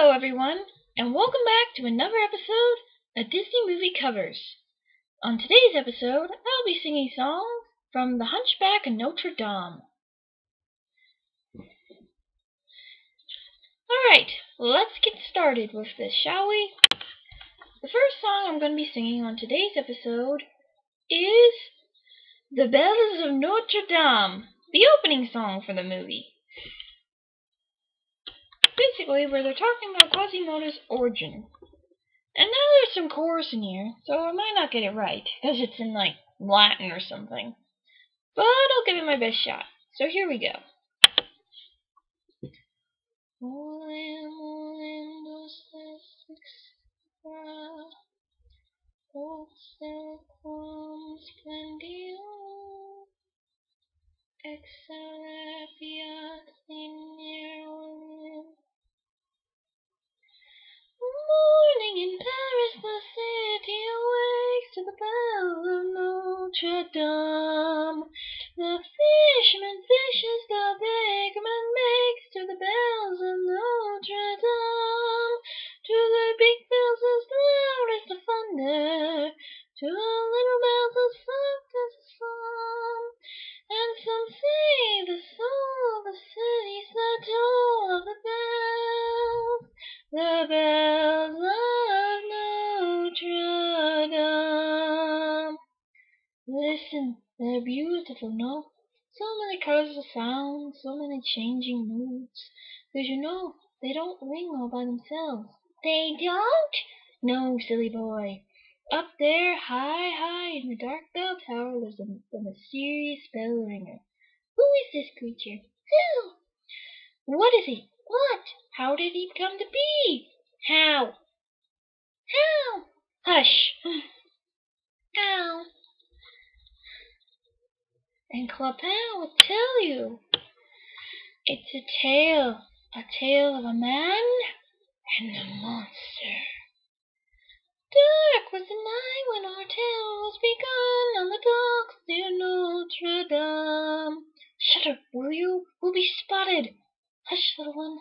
Hello everyone, and welcome back to another episode of Disney Movie Covers. On today's episode, I'll be singing songs from The Hunchback of Notre Dame. Alright, let's get started with this, shall we? The first song I'm going to be singing on today's episode is The Bells of Notre Dame, the opening song for the movie. Basically, where they're talking about Quasimodo's origin. And now there's some chorus in here, so I might not get it right, because it's in, Latin or something. But I'll give it my best shot. So here we go. Morning in Paris, the city awakes to the bells of Notre Dame. The fisherman fishes, the bakerman makes to the bells of Notre Dame. To the big bells as loud as the thunder, to the little bells as soft as a psalm. And some say the soul of the city's the toll of the bells. The bells of Notre Dame. Listen, they're beautiful, no? So many colors of sound, so many changing moods. Because they don't ring all by themselves. They don't? No, silly boy. Up there, high, high in the dark bell tower, lives the mysterious bell ringer. Who is this creature? Who? What is he? What? How did he come to be? How? How? Hush! How? And Clopin will tell you. It's a tale of a man and a monster. Dark was the night when our tale was begun on the docks near Notre Dame. Shut up, will you? We'll be spotted. Hush, little one.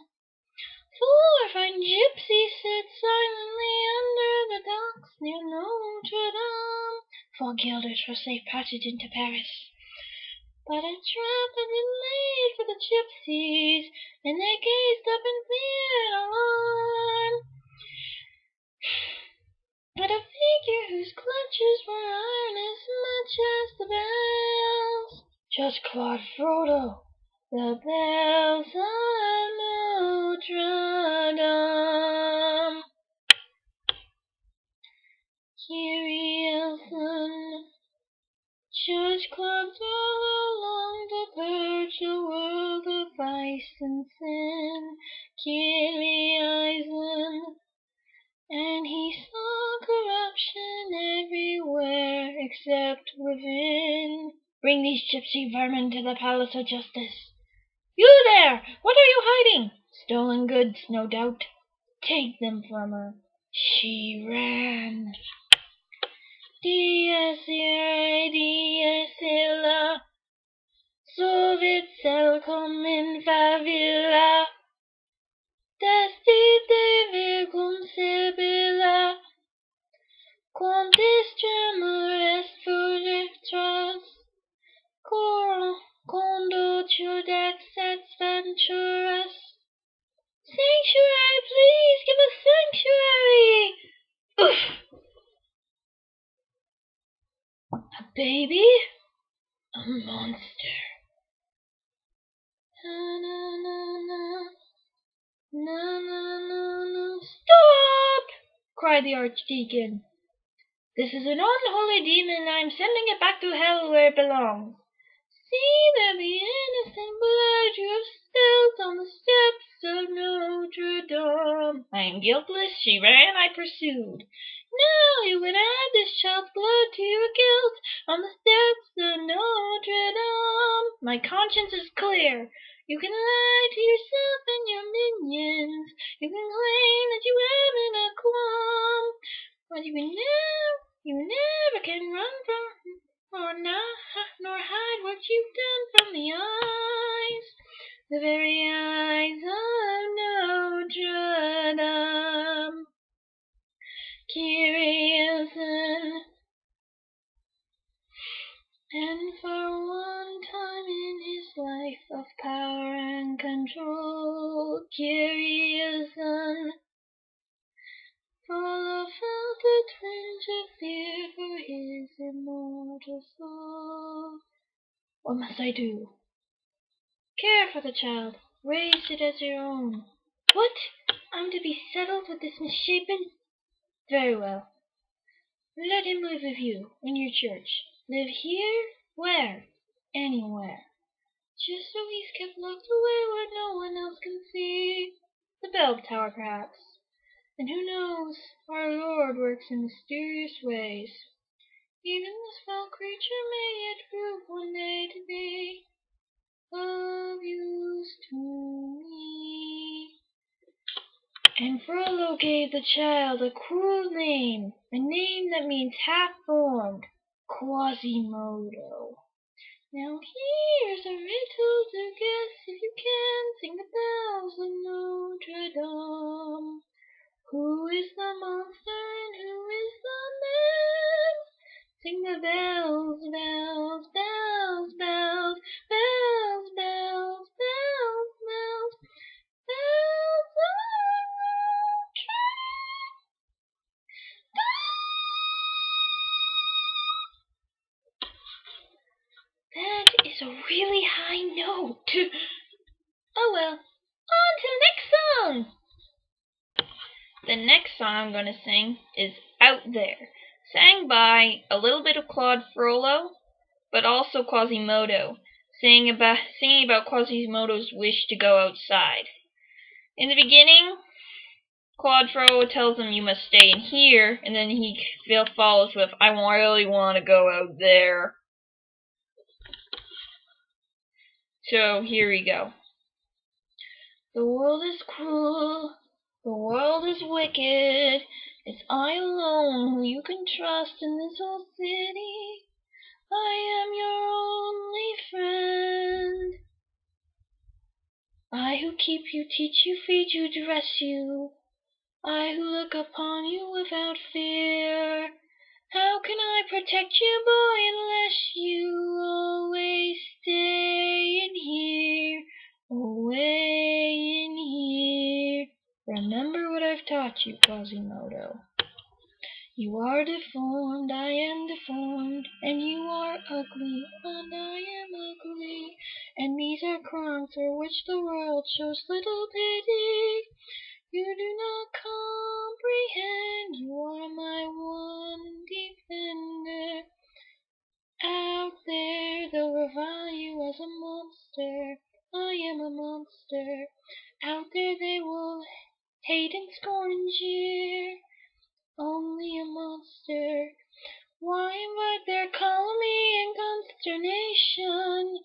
4 fine gypsies sit silently under the docks near Notre Dame. 4 guilders for safe passage into Paris. But a trap had been laid for the gypsies, and they gazed up in fear and alarm. But a figure whose clutches were iron as much as the bells. Just Claude Frodo, the bells of Notre Dame. Kyrie Elson, Judge Claude Frodo longed to purge the world of vice and sin. Kyrie Eisen, and he saw corruption everywhere except within. Bring these gypsy vermin to the Palace of Justice. You there! What are you hiding? Stolen goods, no doubt. Take them from her. She ran. Dies irae, dies illa, solvit celcum in favilla. Destite virgum Sibylla, quam distremor est projectras, condo judex et venturas. Sanctuary, please give us sanctuary! Oof! A baby? A monster. No. Stop! Cried the Archdeacon. This is an unholy demon. I'm sending it back to hell where it belongs. See there the innocent blood you have spilt on the steps of Notre Dame. I am guiltless. She ran. I pursued. Now you would add this child's blood to your guilt on the steps of Notre Dame. My conscience is clear. You can lie to yourself and your minions. You can claim that you haven't a qualm. But you never can run from nor hide what you've done from the eyes. The very eyes of Notre Dame. carry a son. Follow felt a twinge of fear for his immortal soul. What must I do? Care for the child, raise it as your own. What? I'm to be settled with this misshapen? Very well. Let him live with you, in your church. Live here? Where? Anywhere. Just so he's kept locked away where no one else can see. The bell tower, perhaps. And who knows, our Lord works in mysterious ways. Even this foul creature may yet prove one day to be of use to me. And Frollo gave the child a cruel name, a name that means half-formed, Quasimodo. Now here's a riddle to guess if you can. Sing the bells of Notre Dame. Who is the monster and who is the man? Sing the bells, bells, bells, bells, bells, bells, bells, bells, bells of Notre Dame. That is a really high note. Oh well, on to the next song. The next song I'm going to sing is Out There, sang by a little bit of Claude Frollo, but also Quasimodo, singing about Quasimodo's wish to go outside. In the beginning, Claude Frollo tells him you must stay in here, and then he follows with, I really want to go out there. So here we go. The world is cruel. The world is wicked. It's I alone who you can trust in this whole city. I am your only friend. I who keep you, teach you, feed you, dress you. I who look upon you without fear. How can I protect you, boy, unless you always stay in here, away in here? Remember what I've taught you, Quasimodo. You are deformed, I am deformed, and you are ugly, and I am ugly, and these are crimes for which the world shows little pity. You do not comprehend, you are my one defender. Out there, they'll revile you as a monster. I am a monster. Out there they will hate and scorn and jeer. Only a monster. Why invite their calumny and consternation?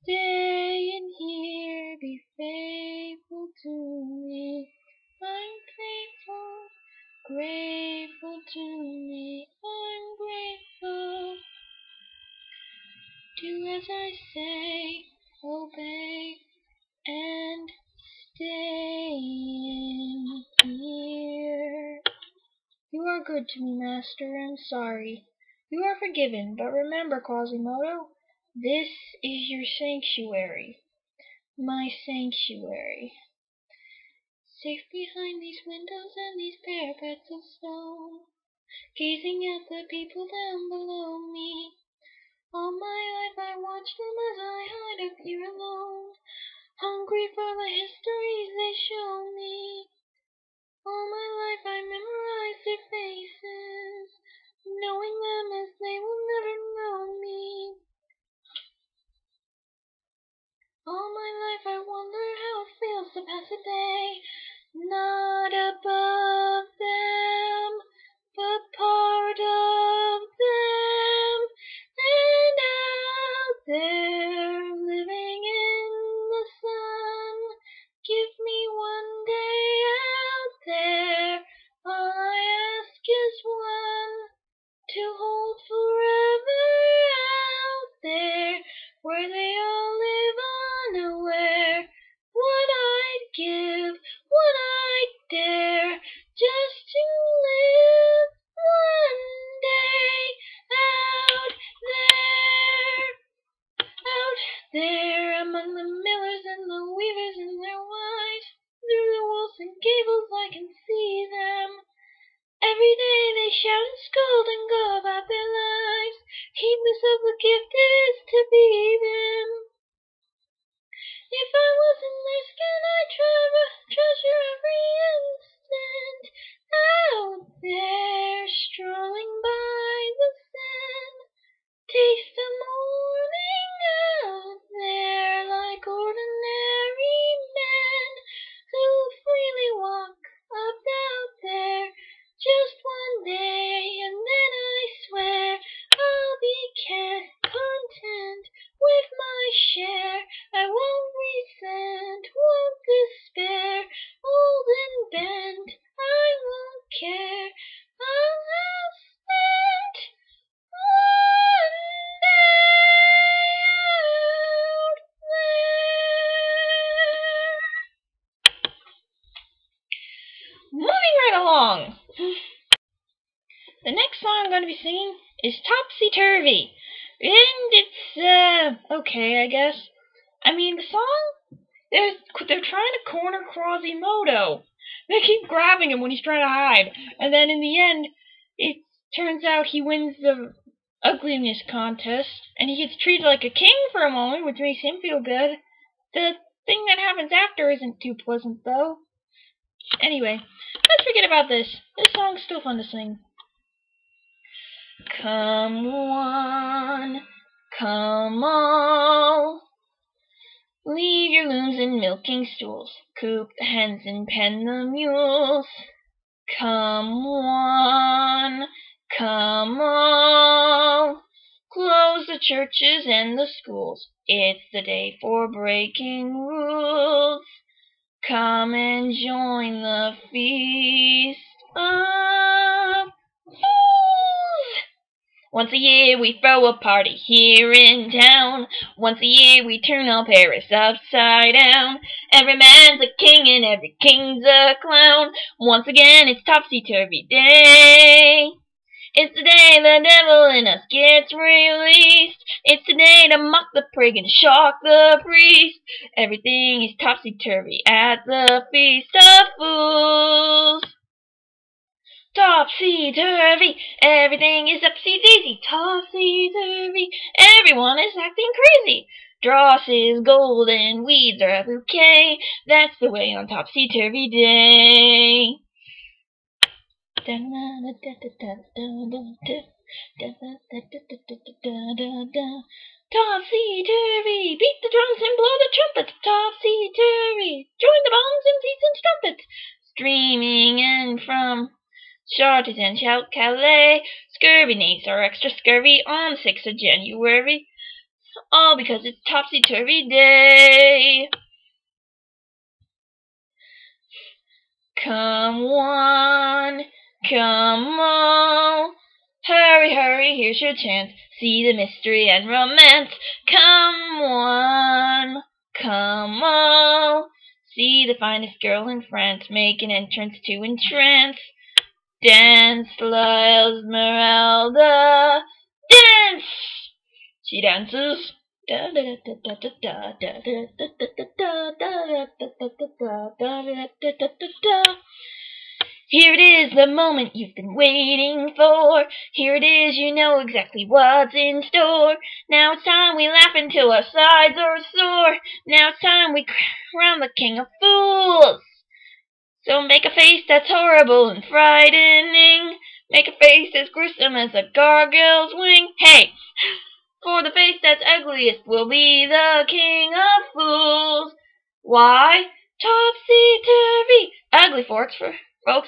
Stay in here, be faithful to me. I'm grateful, grateful to me. I'm grateful. Do as I say, obey, and stay in here. You are good to me, master. I'm sorry. You are forgiven, but remember, Quasimodo, this is your sanctuary. My sanctuary. Safe behind these windows and these parapets of stone, gazing at the people down below me. All my life I watched them as I hide up here alone, hungry for the histories they show me. All my life I memorized their faces, knowing them as they will never know me. All my life I wonder how it feels to pass a day, not above them, but part of them. And out there, living in the sun, give me one day out there. All I ask is one, to hold forever out there, where they all live unaware. What I'd give, what I'd dare, along. The next song I'm going to be singing is Topsy Turvy. And it's, okay, I guess. I mean, the song, they're trying to corner Quasimodo. They keep grabbing him when he's trying to hide. And then in the end, it turns out he wins the ugliness contest. And he gets treated like a king for a moment, which makes him feel good. The thing that happens after isn't too pleasant, though. Anyway, let's forget about this. This song's still fun to sing. Come one, come all, leave your looms and milking stools, coop the hens and pen the mules. Come one, come all, close the churches and the schools. It's the day for breaking rules. Come and join the feast of fools. Once a year we throw a party here in town. Once a year we turn all Paris upside down. Every man's a king and every king's a clown. Once again it's Topsy-Turvy Day. It's the day the devil in us gets released. It's the day to mock the prig and shock the priest. Everything is topsy-turvy at the Feast of Fools. Topsy-turvy, everything is upsy-daisy. Topsy-turvy, everyone is acting crazy. Dross is gold and weeds are a bouquet. That's the way on Topsy-Turvy Day. Topsy-turvy, beat the drums and blow the trumpets. Topsy-turvy, join the bombs and feast and strumpets. Streaming in from Chartres and Shout Calais, scurvy knaves are extra scurvy on the 6th of January. All because it's Topsy-Turvy Day. Come one, come all, hurry, hurry, here's your chance. See the mystery and romance. Come one, come all, see the finest girl in France make an entrance to entrance. Dance, La Esmeralda, dance! She dances. Here it is, the moment you've been waiting for. Here it is, you know exactly what's in store. Now it's time we laugh until our sides are sore. Now it's time we crown the king of fools. So make a face that's horrible and frightening. Make a face as gruesome as a gargoyle's wing. Hey! For the face that's ugliest will be the king of fools. Why? Topsy-turvy. Ugly folks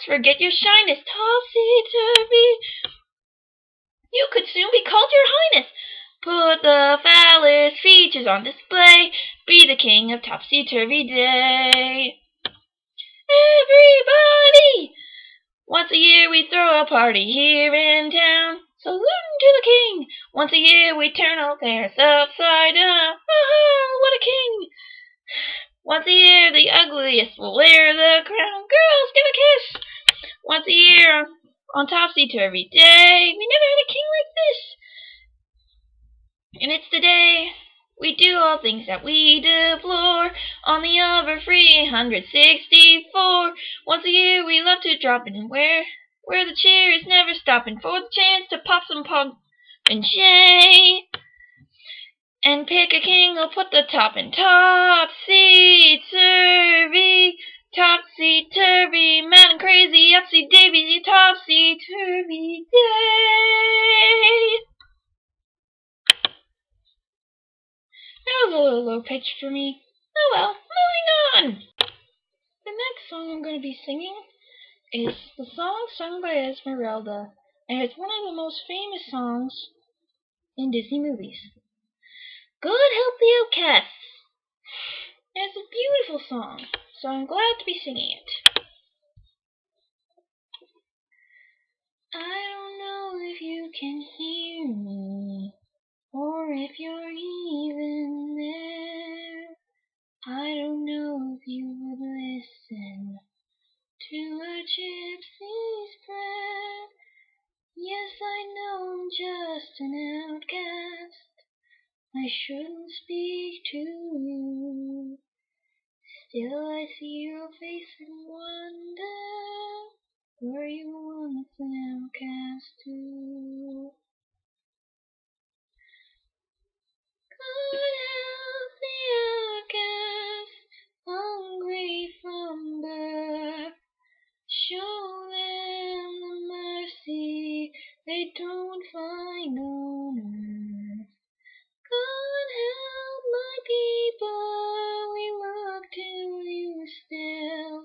forget your shyness. Topsy-turvy. You could soon be called your highness. Put the foulest features on display. Be the king of Topsy-Turvy Day. Everybody! Once a year we throw a party here in town. Salute to the king! Once a year we turn all Paris upside down. Oh, what a king! Once a year the ugliest will wear the crown. Girls, give a kiss! Once a year on Topsy-Turvy Day. We never had a king like this. And it's the day we do all things that we deplore. On the over 364. Once a year we love to drop in and where the cheer is never stopping for the chance to pop some punk and shay. And pick a king who'll put the top in topsy-turvy. Topsy-turvy, mad and crazy, upsy-daisy, topsy-turvy day. That was a little low pitched for me. Oh well, moving on. The next song I'm going to be singing is the song sung by Esmeralda, and it's one of the most famous songs in Disney movies. God Help the Outcasts. And it's a beautiful song, so I'm glad to be singing it. I don't know if you can hear me, or if you're even there. I don't know if you would listen to a gypsy's prayer. Yes, I know I'm just an outcast. I shouldn't speak to you. Still I see your face and wonder, were you once an outcast too? God help the outcast, hungry from birth. Show them the mercy they don't find on earth. God help my people, we look to you still.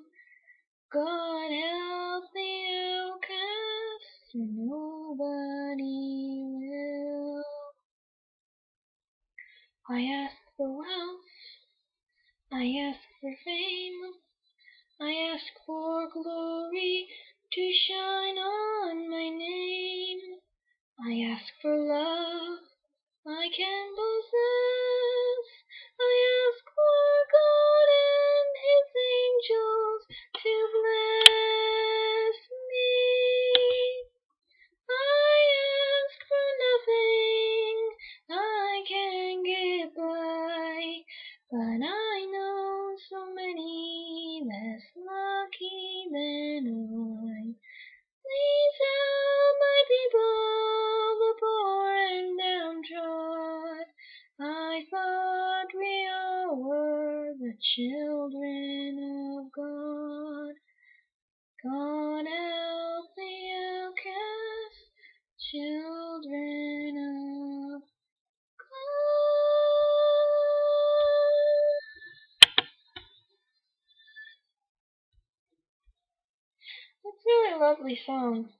God help the outcasts, nobody will. I ask for wealth, I ask for fame, I ask for glory to shine on my name. I ask for love I can possess. I ask for God and His angels to bless me. I ask for nothing, I can get by, but I know so many less lucky than I. Please help my people, the poor and downtrodden. I thought we all were the children of God. God help the outcasts, children of God. It's really a lovely song.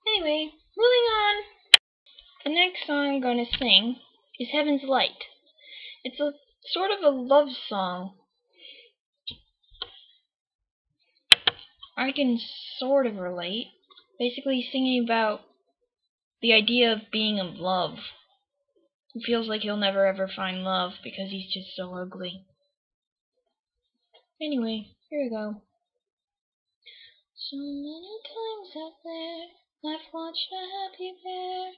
Anyway, moving on. The next song I'm going to sing is Heaven's Light. It's a sort of a love song. I can sort of relate. Basically singing about the idea of being in love. He feels like he'll never ever find love because he's just so ugly. Anyway, here we go. So many times out there, I've watched a happy pair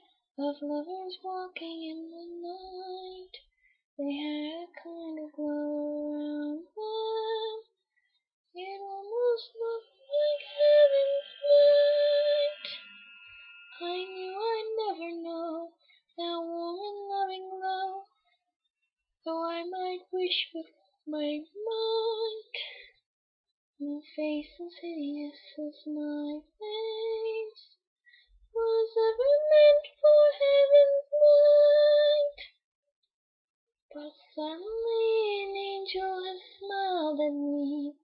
of lovers walking in the night. They had a kind of glow around them. It almost looked like heaven's light. I knew I'd never know that warm and loving love, though I might wish with my might. No face as hideous as my face was ever meant for heaven's light. But suddenly an angel has smiled at me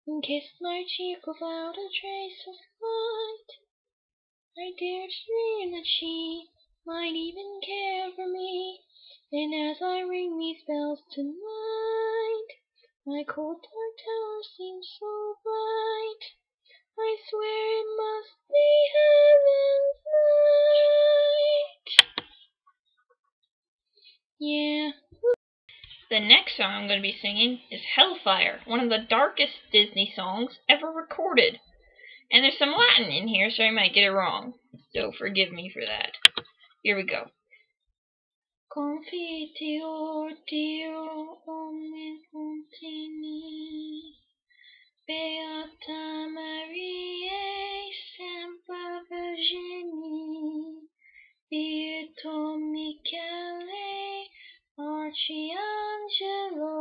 and kissed my cheek without a trace of light. I dared dream that she might even care for me, and as I ring these bells tonight, my cold dark tower seems so bright. I swear it must be heaven's light. Yeah. The next song I'm going to be singing is Hellfire, one of the darkest Disney songs ever recorded. And there's some Latin in here, so I might get it wrong. So forgive me for that. Here we go. Confiteor Dio omnipotenti, Beata Mariae Semper Virgini, Beato Michele Archangelo,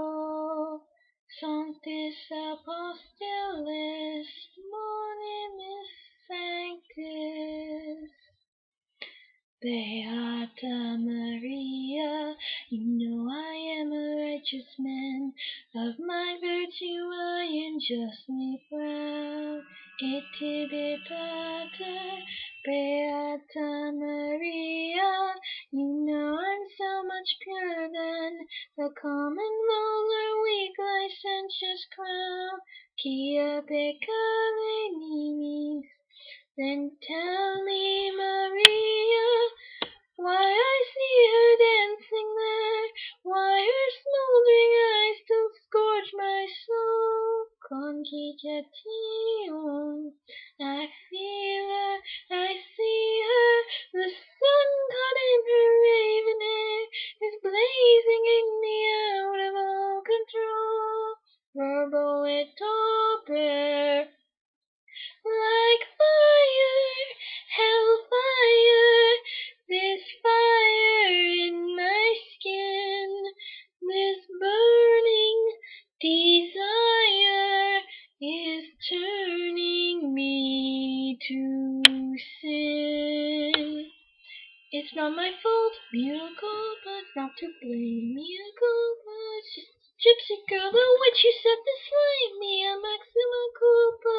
Sanctis Apostolis Monimis Sanctis. Beata Maria, you know I am a righteous man, of my virtue I am justly proud. Et tibi pater, Beata Maria, you know I'm so much purer than the common vulgar weak licentious crowd. Quia peccare nimis. Then tell me, Maria, why I see her dancing there, why her smoldering eyes still scorch my kitchen. I feel her, I see her, the sun caught in her raven hair is blazing in me out of all control. Verbal it topper, like fire, hellfire, this fire in my skin, this burning desire is turning me to sin. It's not my fault, mea culpa, it's not to blame, mea culpa, it's just a gypsy girl, the witch who set the flame, mea maxima culpa,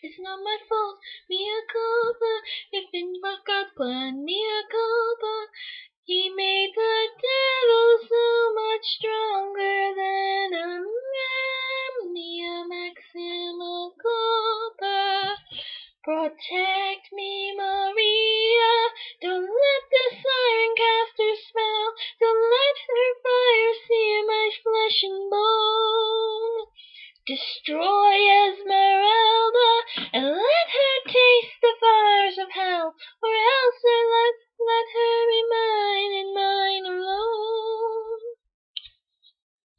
it's not my fault, mea culpa, if in God's plan, mea culpa, he made the devil so much stronger than a man, mea maxima culpa. Protect me, Maria. Don't let the siren cast her spell. Don't let her fire sear my flesh and bone. Destroy Esmeralda and let her taste the fires of hell, or else let her be mine and mine alone.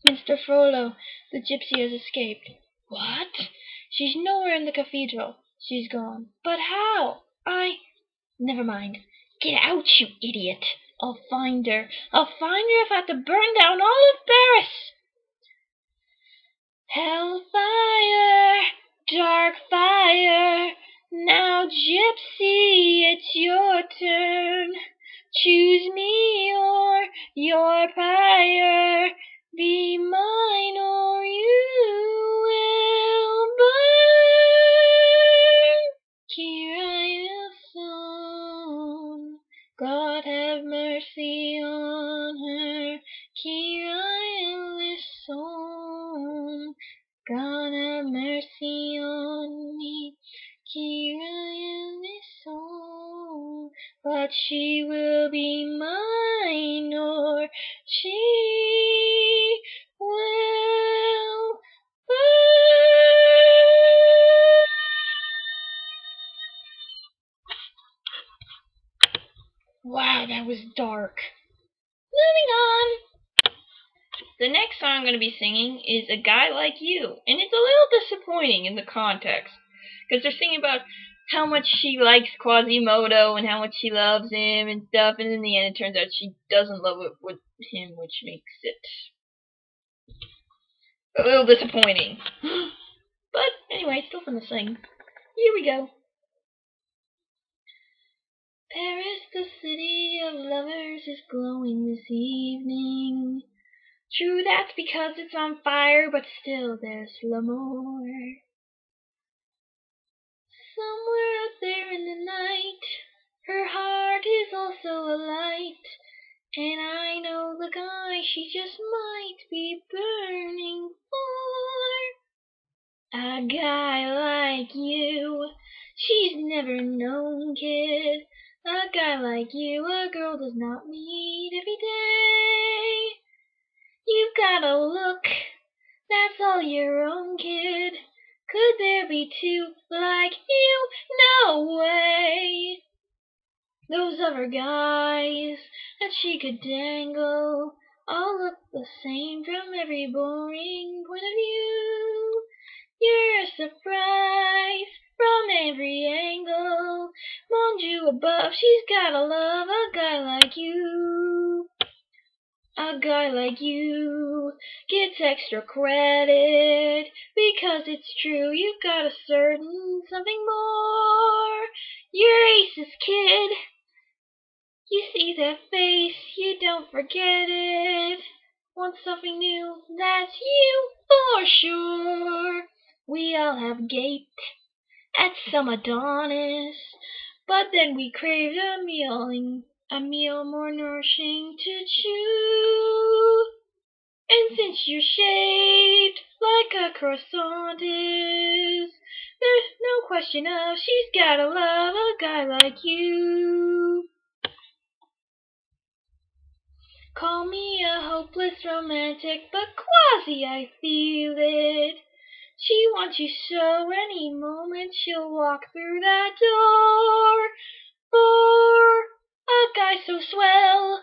Mr. Frollo, the gypsy has escaped. What? She's nowhere in the cathedral. She's gone. But how? Never mind. Get out, you idiot. I'll find her. I'll find her if I have to burn down all of Paris. Hellfire, dark fire. Now, gypsy, it's your turn. Choose me or your pyre. Be mine or you will burn. Kyrie son, God have mercy on her. Kyrie son, God have mercy on me. Kyrie son, but she will be mine or she will burn. Wow, that was dark. Moving on. The next song I'm going to be singing is A Guy Like You, and it's a little disappointing in the context, because they're singing about how much she likes Quasimodo and how much she loves him and stuff, and in the end it turns out she doesn't love it with him, which makes it a little disappointing. But anyway, it's still fun to sing. Here we go. Paris, the city of lovers, is glowing this evening. True, that's because it's on fire, but still there's l'amour. Somewhere out there in the night, her heart is also alight, and I know the guy she just might be burning for. A guy like you, she's never known, kid. A guy like you, a girl does not meet every day. You've got a look, that's all your own, kid. Could there be two like you? No way. Those other guys that she could dangle all look the same from every boring point of view. You're a surprise from every angle. Mon Dieu above, she's gotta love a guy like you. A guy like you gets extra credit because it's true. You've got a certain something more. You're Ace's kid. You see that face, you don't forget it. Want something new? That's you for sure. We all have gaped at some Adonis, but then we craved a meal more nourishing to chew. And since you're shaped like a croissant is, there's no question of she's gotta love a guy like you. Call me a hopeless romantic, but quasi I feel it. She wants you so any moment she'll walk through that door. For a guy so swell,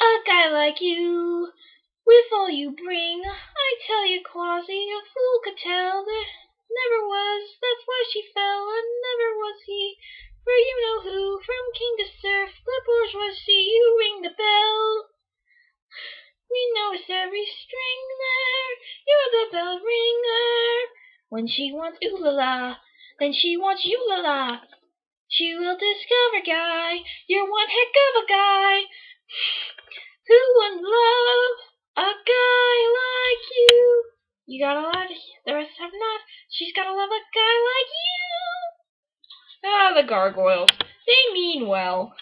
a guy like you, with all you bring, I tell you, Quasi, a fool could tell that never was, that's why she fell, and never was he. For you know who, from king to serf, the bourgeoisie, you ring the bell. We notice every string there, you're the bell ringer. When she wants ooh-la-la, then she wants you-la-la. She will discover, guy, you're one heck of a guy. Who wouldn't love a guy like you? You got a lot, the rest have not. She's gotta love a guy like you. Ah, the gargoyles. They mean well.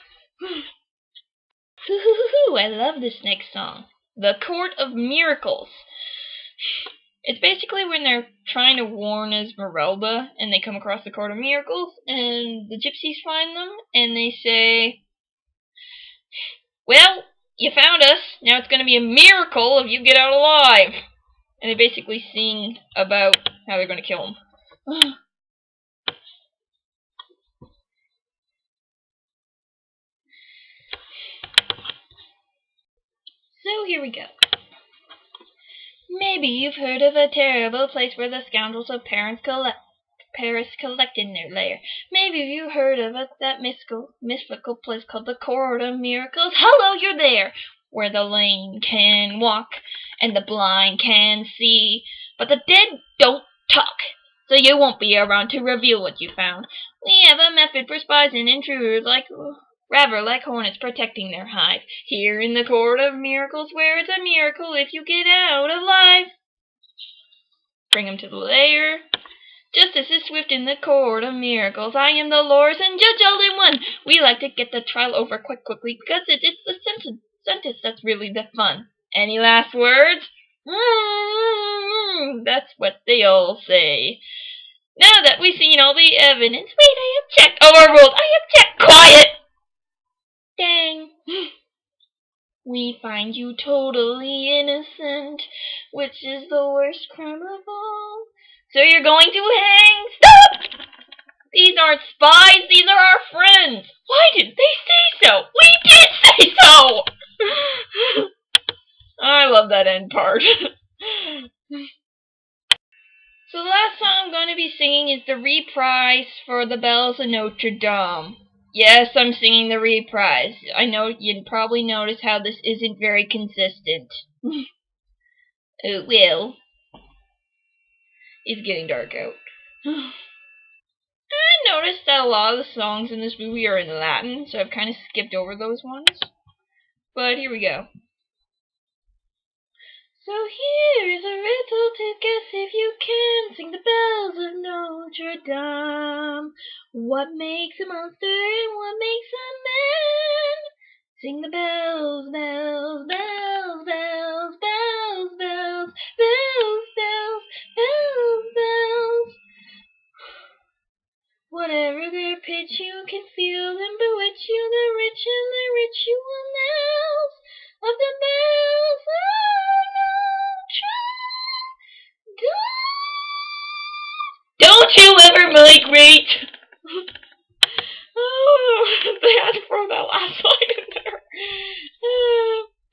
Hoo-hoo-hoo-hoo, I love this next song. The Court of Miracles. It's basically when they're trying to warn Esmeralda, and they come across the Court of Miracles, and the gypsies find them, and they say, well, you found us, now it's going to be a miracle if you get out alive. And they basically sing about how they're going to kill him. So here we go. Maybe you've heard of a terrible place where the scoundrels of Paris collect in their lair. Maybe you've heard of that mystical place called the Court of Miracles. Hello, you're there, where the lame can walk and the blind can see, but the dead don't talk, so you won't be around to reveal what you found. We have a method for spies and intruders like hornets protecting their hive. Here in the Court of Miracles, where it's a miracle if you get out alive. Bring him to the lair. Justice is swift in the Court of Miracles. I am the Lord and Judge all in one. We like to get the trial over quickly because it's the sentence that's really the fun. Any last words? That's what they all say. Now that we've seen all the evidence, wait, I object. Overruled. I object. Quiet! Dang. We find you totally innocent, which is the worst crime of all. So you're going to hang? Stop! These aren't spies, these are our friends. Why didn't they say so? We did say so! I love that end part. So the last song I'm going to be singing is the reprise for The Bells of Notre Dame. Yes, I'm singing the reprise. I know you'd probably notice how this isn't very consistent. Oh, well. It's getting dark out. I noticed that a lot of the songs in this movie are in Latin, so I've kind of skipped over those ones. But here we go. So here is a riddle to guess if you can. Sing the bells of Notre Dame. What makes a monster and what makes a man? Sing the bells, bells, bells, bells, bells, bells, bells, bells, bells, bells. Whatever their pitch, you can feel them bewitch you, the rich and the ritual knells of the bells of Notre Dame. Don't you ever migrate! Oh, they had to throw that last line in there.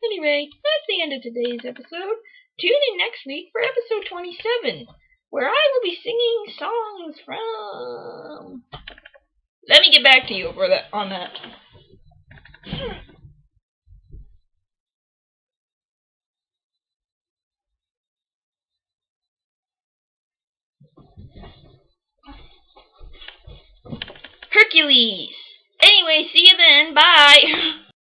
Anyway, that's the end of today's episode. Tune in next week for episode 27, where I will be singing songs from... Let me get back to you on that. Hercules! Anyway, see you then. Bye!